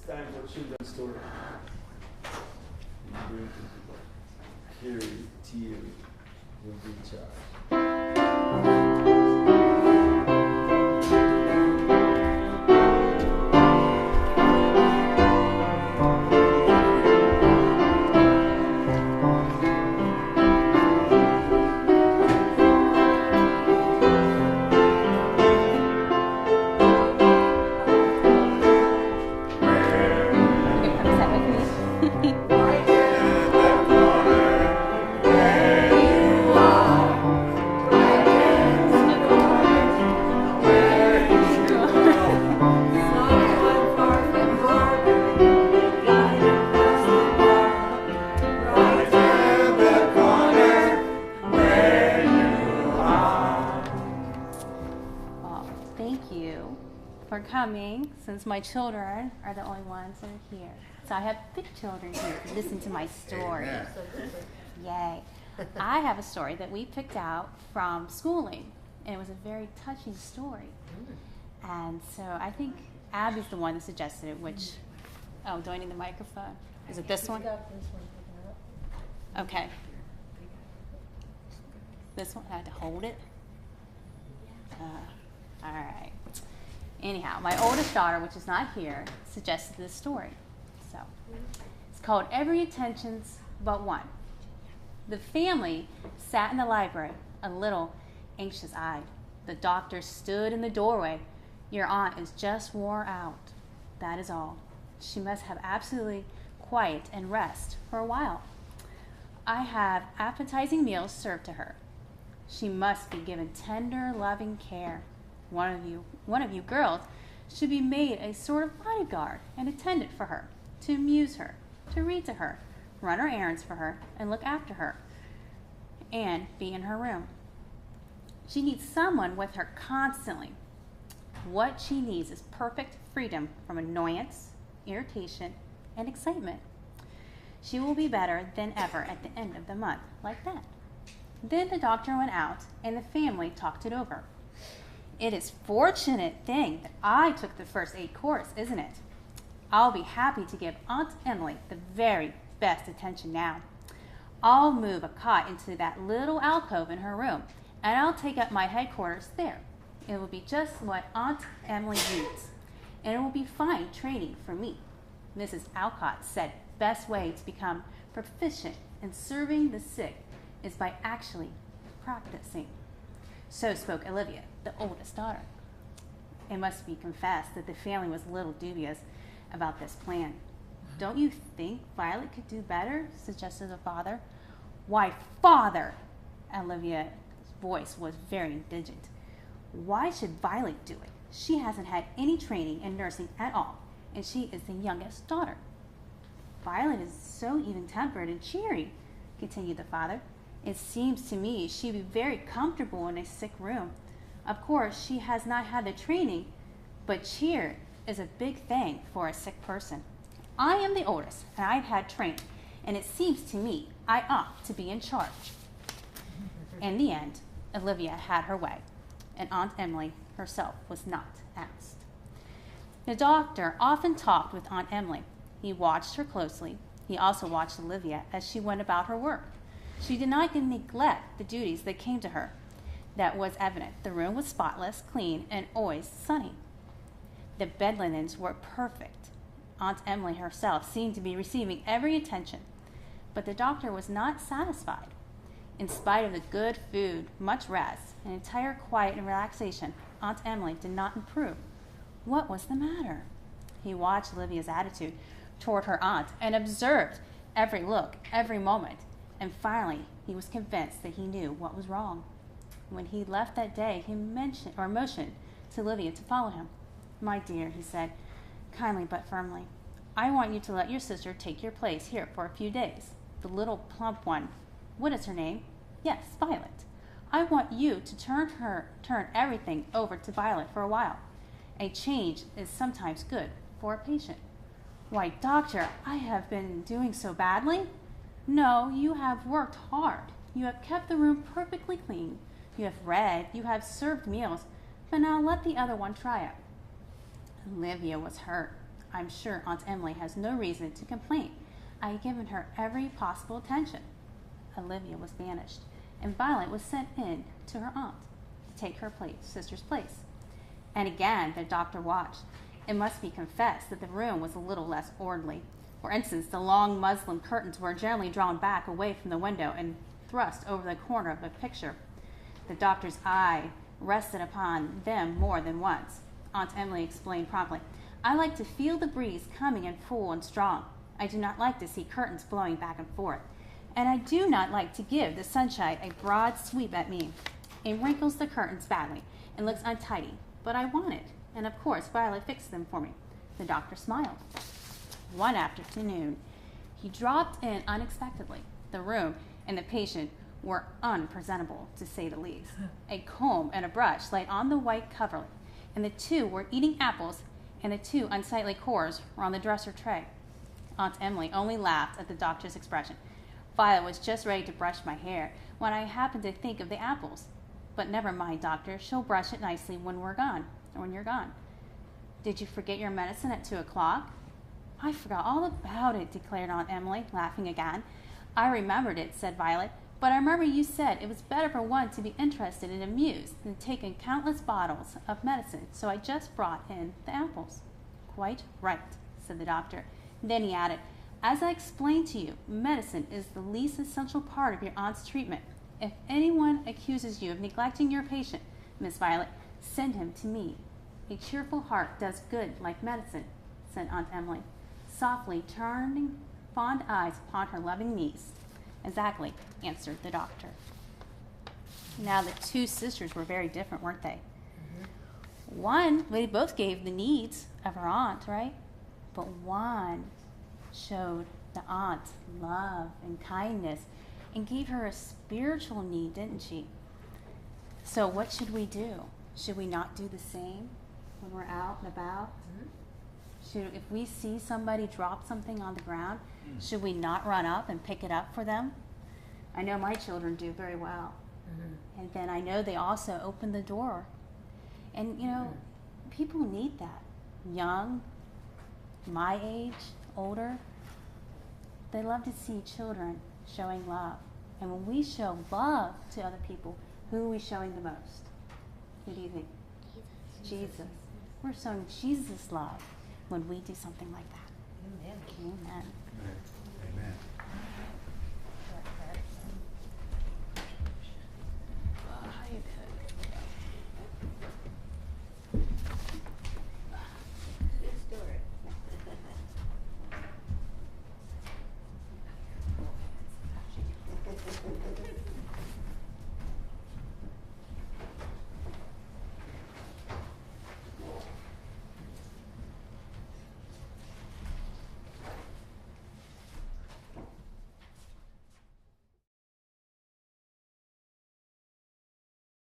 It's time for children's story. I'm going to Carrie, Teal will be in charge. Coming, since my children are the only ones that are here. So I have big children here to listen to my story. Yay. I have a story that we picked out from schooling, and it was a very touching story. And so I think Abby's the one that suggested it, which, do I need the microphone? Is it this one? Okay. This one, I had to hold it? All right. Anyhow, my oldest daughter, which is not here, suggested this story. So it's called Every Intentions But One. The family sat in the library, a little anxious-eyed. The doctor stood in the doorway. Your aunt is just wore out. That is all. She must have absolutely quiet and rest for a while. I have appetizing meals served to her. She must be given tender, loving care. One of you girls should be made a sort of bodyguard and attendant for her, to amuse her, to read to her, run her errands for her, and look after her, and be in her room. She needs someone with her constantly. What she needs is perfect freedom from annoyance, irritation, and excitement. She will be better than ever at the end of the month, like that. Then the doctor went out, and the family talked it over. It is fortunate thing that I took the first aid course, isn't it? I'll be happy to give Aunt Emily the very best attention now. I'll move a cot into that little alcove in her room, and I'll take up my headquarters there. It will be just what Aunt Emily needs, and it will be fine training for me. Mrs. Alcott said best way to become proficient in serving the sick is by actually practicing. So spoke Olivia, the oldest daughter. It must be confessed that the family was a little dubious about this plan. Don't you think Violet could do better? Suggested the father. Why, father! Olivia's voice was very indignant. Why should Violet do it? She hasn't had any training in nursing at all, and she is the youngest daughter. Violet is so even-tempered and cheery, continued the father. It seems to me she'd be very comfortable in a sick room. Of course, she has not had the training, but cheer is a big thing for a sick person. I am the oldest, and I've had training, and it seems to me I ought to be in charge. In the end, Olivia had her way, and Aunt Emily herself was not asked. The doctor often talked with Aunt Emily. He watched her closely. He also watched Olivia as she went about her work. She did not neglect the duties that came to her. That was evident. The room was spotless, clean, and always sunny. The bed linens were perfect. Aunt Emily herself seemed to be receiving every attention, but the doctor was not satisfied. In spite of the good food, much rest, and entire quiet and relaxation, Aunt Emily did not improve. What was the matter? He watched Olivia's attitude toward her aunt and observed every look, every moment. And finally, he was convinced that he knew what was wrong. When he left that day, he motioned to Olivia to follow him. My dear, he said, kindly but firmly, I want you to let your sister take your place here for a few days. The little plump one. What is her name? Yes, Violet. I want you to turn everything over to Violet for a while. A change is sometimes good for a patient. Why, doctor, I have been doing so badly. No, you have worked hard. You have kept the room perfectly clean. You have read. You have served meals. But now let the other one try it. Olivia was hurt. I'm sure Aunt Emily has no reason to complain. I had given her every possible attention. Olivia was banished, and Violet was sent in to her aunt to take her sister's place. And again, the doctor watched. It must be confessed that the room was a little less orderly. For instance, the long muslin curtains were generally drawn back away from the window and thrust over the corner of the picture. The doctor's eye rested upon them more than once. Aunt Emily explained promptly, I like to feel the breeze coming in full and strong. I do not like to see curtains blowing back and forth. And I do not like to give the sunshine a broad sweep at me. It wrinkles the curtains badly and looks untidy, but I want it. And of course, Violet fixed them for me. The doctor smiled. One afternoon, he dropped in unexpectedly. The room and the patient were unpresentable, to say the least. A comb and a brush lay on the white coverlet, and the two were eating apples, and the two unsightly cores were on the dresser tray. Aunt Emily only laughed at the doctor's expression. Violet was just ready to brush my hair when I happened to think of the apples. But never mind, doctor, she'll brush it nicely when we're gone, or when you're gone. Did you forget your medicine at 2 o'clock? I forgot all about it, declared Aunt Emily, laughing again. I remembered it, said Violet, but I remember you said it was better for one to be interested and amused than taking countless bottles of medicine, so I just brought in the apples. Quite right, said the doctor. Then he added, as I explained to you, medicine is the least essential part of your aunt's treatment. If anyone accuses you of neglecting your patient, Miss Violet, send him to me. A cheerful heart does good like medicine, said Aunt Emily, softly turning fond eyes upon her loving niece. Exactly, answered the doctor. Now the two sisters were very different, weren't they? One, they both gave the needs of her aunt, right? But one showed the aunt love and kindness and gave her a spiritual need, didn't she? So what should we do? Should we not do the same when we're out and about? If we see somebody drop something on the ground, should we not run up and pick it up for them? I know my children do very well. And then I know they also open the door. And, you know, people need that. Young, my age, older, they love to see children showing love. And when we show love to other people, who are we showing the most? Who do you think? Jesus. We're showing Jesus' love when we do something like that. Amen. Amen. Right.